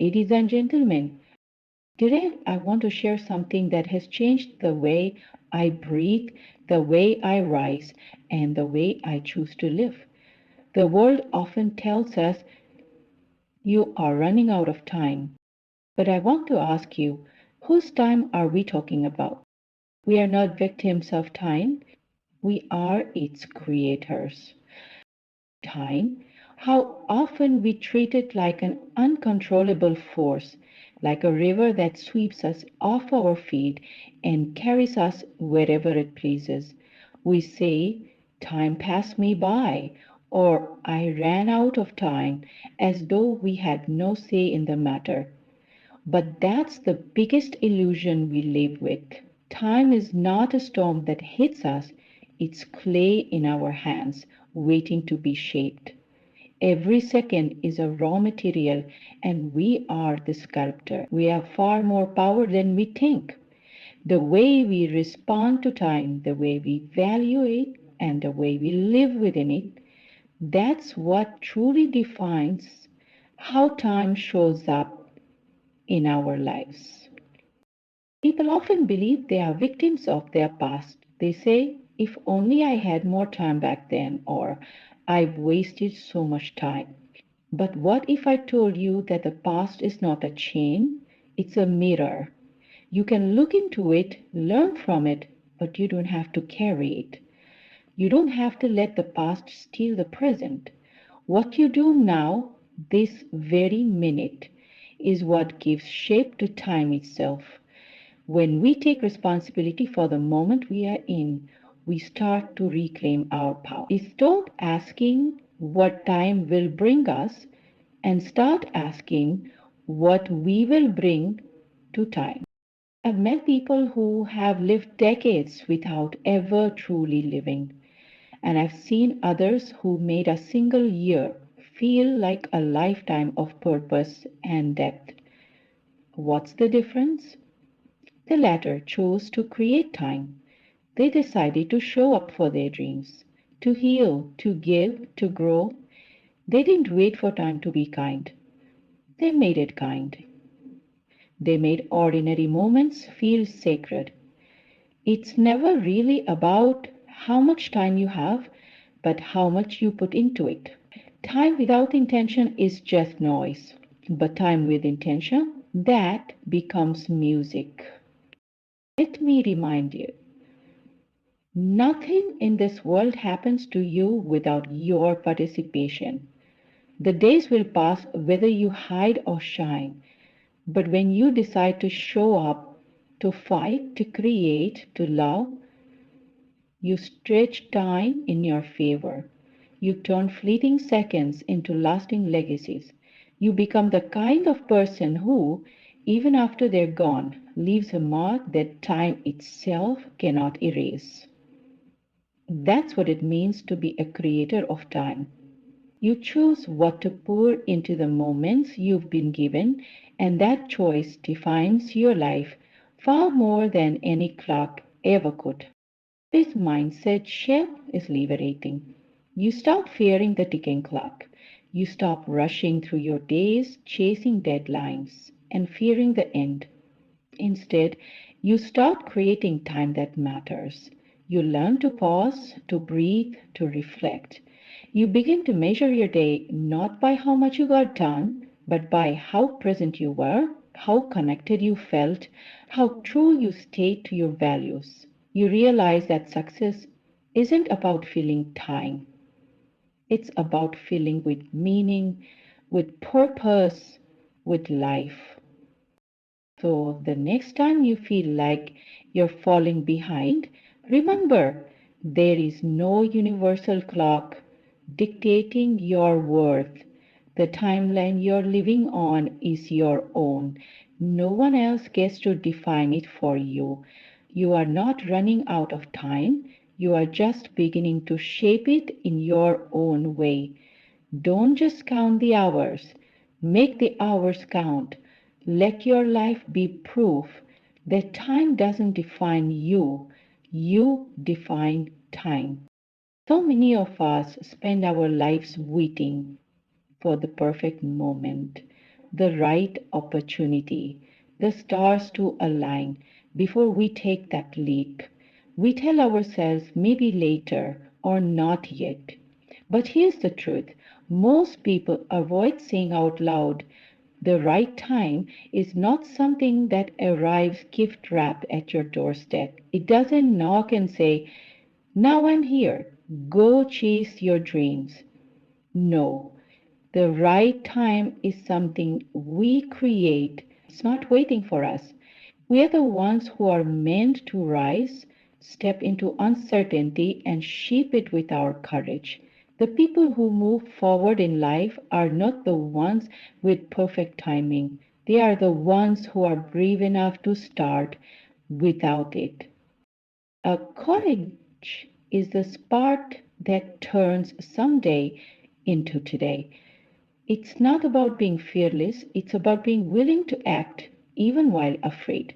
Ladies and gentlemen, today I want to share something that has changed the way I breathe, the way I rise, and the way I choose to live. The world often tells us you are running out of time, but I want to ask you, whose time are we talking about? We are not victims of time, we are its creators. Time, how often we treat it like an uncontrollable force, like a river that sweeps us off our feet and carries us wherever it pleases. We say, time passed me by, or I ran out of time, as though we had no say in the matter. But that's the biggest illusion we live with. Time is not a storm that hits us, it's clay in our hands, waiting to be shaped. Every second is a raw material, and we are the sculptor. We have far more power than we think. The way we respond to time, the way we value it, and the way we live within it, that's what truly defines how time shows up in our lives. People often believe they are victims of their past. They say, if only I had more time back then, or I've wasted so much time. But what if I told you that the past is not a chain, it's a mirror? You can look into it, learn from it, but you don't have to carry it. You don't have to let the past steal the present. What you do now, this very minute, is what gives shape to time itself. When we take responsibility for the moment we are in, we start to reclaim our power. We stop asking what time will bring us and start asking what we will bring to time. I've met people who have lived decades without ever truly living, and I've seen others who made a single year feel like a lifetime of purpose and depth. What's the difference? The latter chose to create time. They decided to show up for their dreams, to heal, to give, to grow. They didn't wait for time to be kind. They made it kind. They made ordinary moments feel sacred. It's never really about how much time you have, but how much you put into it. Time without intention is just noise, but time with intention, that becomes music. Let me remind you, nothing in this world happens to you without your participation. The days will pass whether you hide or shine, but when you decide to show up, to fight, to create, to love, you stretch time in your favor. You turn fleeting seconds into lasting legacies. You become the kind of person who, even after they're gone, leaves a mark that time itself cannot erase. That's what it means to be a creator of time. You choose what to pour into the moments you've been given, and that choice defines your life far more than any clock ever could. This mindset shift is liberating. You stop fearing the ticking clock. You stop rushing through your days, chasing deadlines, and fearing the end. Instead, you start creating time that matters. You learn to pause, to breathe, to reflect. You begin to measure your day not by how much you got done, but by how present you were, how connected you felt, how true you stayed to your values. You realize that success isn't about filling time, it's about filling with meaning, with purpose, with life. So the next time you feel like you're falling behind, remember there is no universal clock dictating your worth. The timeline you're living on is your own. No one else gets to define it for you. You are not running out of time. You are just beginning to shape it in your own way. Don't just count the hours, make the hours count. Let your life be proof that time doesn't define you, you define time. So many of us spend our lives waiting for the perfect moment, the right opportunity, the stars to align before we take that leap. We tell ourselves maybe later or not yet. But here's the truth, most people avoid saying out loud the right time is not something that arrives gift wrapped at your doorstep. It doesn't knock and say, now I'm here, go chase your dreams. No, the right time is something we create. It's not waiting for us. We are the ones who are meant to rise, step into uncertainty, and shape it with our courage. The people who move forward in life are not the ones with perfect timing. They are the ones who are brave enough to start without it. A courage is the spark that turns someday into today. It's not about being fearless, it's about being willing to act even while afraid.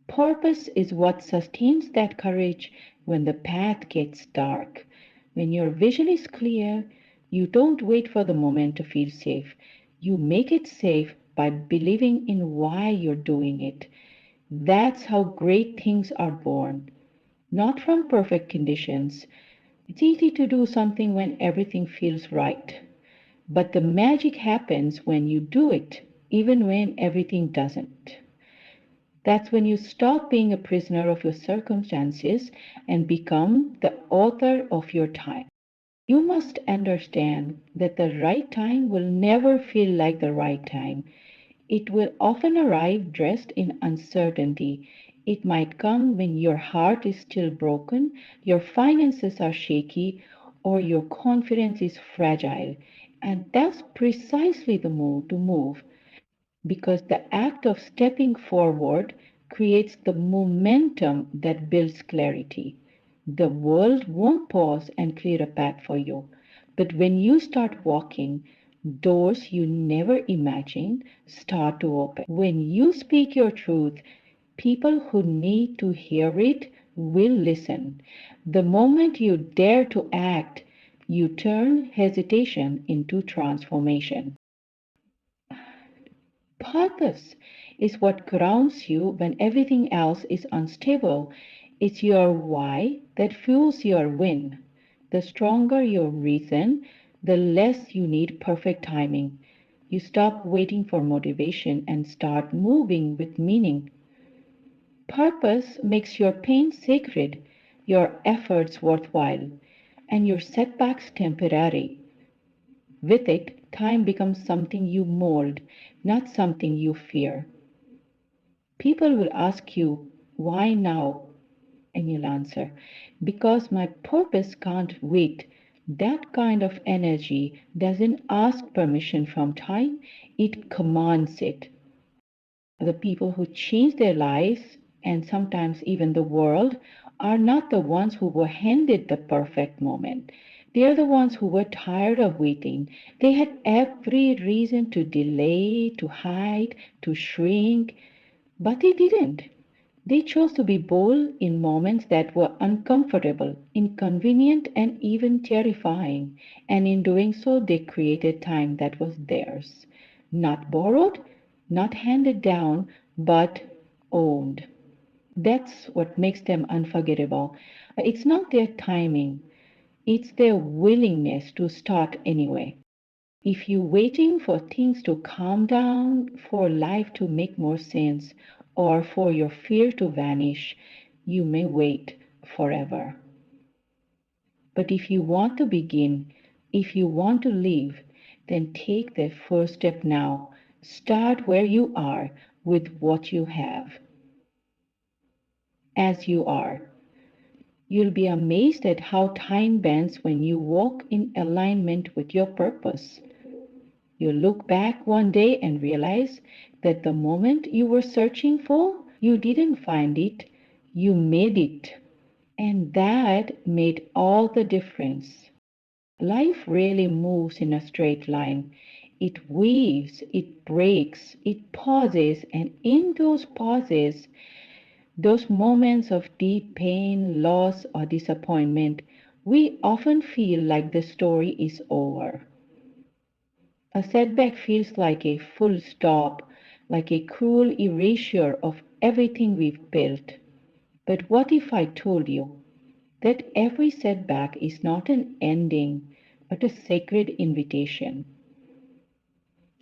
Purpose is what sustains that courage when the path gets dark. When your vision is clear, you don't wait for the moment to feel safe. You make it safe by believing in why you're doing it. That's how great things are born, not from perfect conditions. It's easy to do something when everything feels right. But the magic happens when you do it, even when everything doesn't. That's when you stop being a prisoner of your circumstances and become the author of your time. You must understand that the right time will never feel like the right time. It will often arrive dressed in uncertainty. It might come when your heart is still broken, your finances are shaky, or your confidence is fragile. And that's precisely the move to move because the act of stepping forward creates the momentum that builds clarity. The world won't pause and clear a path for you. But when you start walking, doors you never imagined start to open. When you speak your truth, people who need to hear it will listen. The moment you dare to act, you turn hesitation into transformation. Purpose is what grounds you when everything else is unstable. It's your why that fuels your win. The stronger your reason, the less you need perfect timing. You stop waiting for motivation and start moving with meaning. Purpose makes your pain sacred, your efforts worthwhile, and your setbacks temporary. With it, time becomes something you mold, not something you fear. People will ask you, why now? And you'll answer, because my purpose can't wait. That kind of energy doesn't ask permission from time, it commands it. The people who change their lives, and sometimes even the world, are not the ones who were handed the perfect moment. They are the ones who were tired of waiting. They had every reason to delay, to hide, to shrink, but they didn't. They chose to be bold in moments that were uncomfortable, inconvenient, and even terrifying. And in doing so, they created time that was theirs. Not borrowed, not handed down, but owned. That's what makes them unforgettable. It's not their timing, it's their willingness to start anyway. If you're waiting for things to calm down, for life to make more sense, or for your fear to vanish, you may wait forever. But if you want to begin, if you want to live, then take the first step now. Start where you are with what you have, as you are. You'll be amazed at how time bends when you walk in alignment with your purpose. You look back one day and realize that the moment you were searching for, you didn't find it, you made it. And that made all the difference. Life really moves in a straight line. It weaves, it breaks, it pauses, and in those pauses, those moments of deep pain, loss, or disappointment, we often feel like the story is over. A setback feels like a full stop, like a cruel erasure of everything we've built. But what if I told you that every setback is not an ending, but a sacred invitation,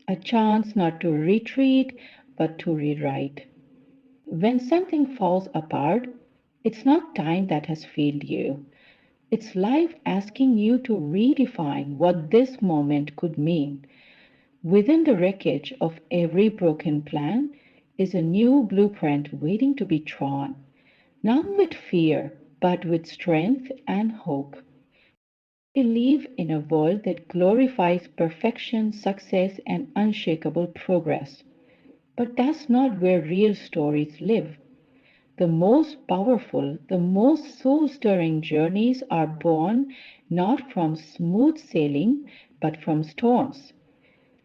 a chance not to retreat, but to rewrite? When something falls apart, it's not time that has failed you. It's life asking you to redefine what this moment could mean. Within the wreckage of every broken plan is a new blueprint waiting to be drawn, not with fear, but with strength and hope. We live in a world that glorifies perfection, success, and unshakable progress. But that's not where real stories live. The most powerful, the most soul stirring journeys are born not from smooth sailing, but from storms.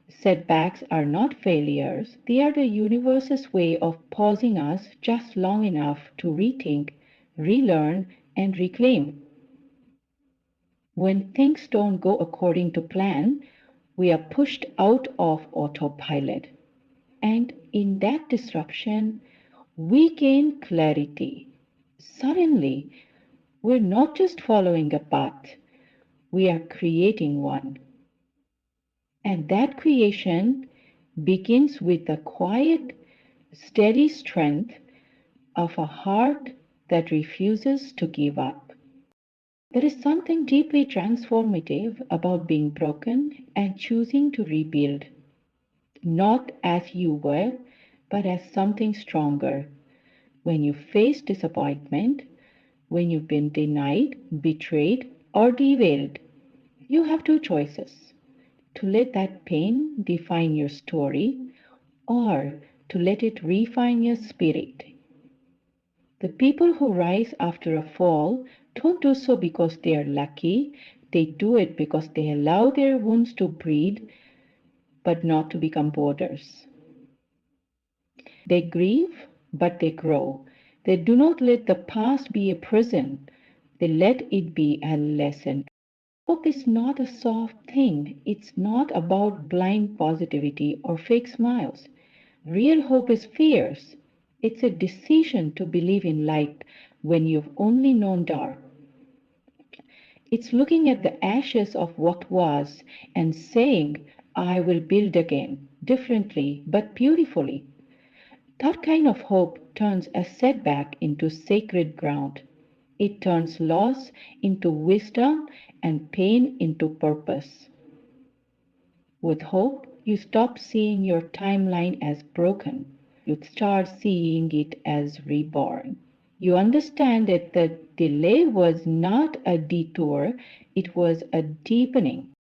Setbacks are not failures, they are the universe's way of pausing us just long enough to rethink, relearn, and reclaim. When things don't go according to plan, we are pushed out of autopilot. And in that disruption, we gain clarity. Suddenly, we're not just following a path, we are creating one. And that creation begins with the quiet, steady strength of a heart that refuses to give up. There is something deeply transformative about being broken and choosing to rebuild, not as you were, but as something stronger. When you face disappointment, when you've been denied, betrayed, or derailed, you have two choices: to let that pain define your story, or to let it refine your spirit. The people who rise after a fall don't do so because they are lucky, they do it because they allow their wounds to breathe but not to become borders. They grieve, but they grow. They do not let the past be a prison, they let it be a lesson. Hope is not a soft thing. It's not about blind positivity or fake smiles. Real hope is fierce. It's a decision to believe in light when you've only known dark. It's looking at the ashes of what was and saying, I will build again, differently but beautifully. That kind of hope turns a setback into sacred ground. It turns loss into wisdom and pain into purpose. With hope, you stop seeing your timeline as broken. You start seeing it as reborn. You understand that the delay was not a detour, it was a deepening.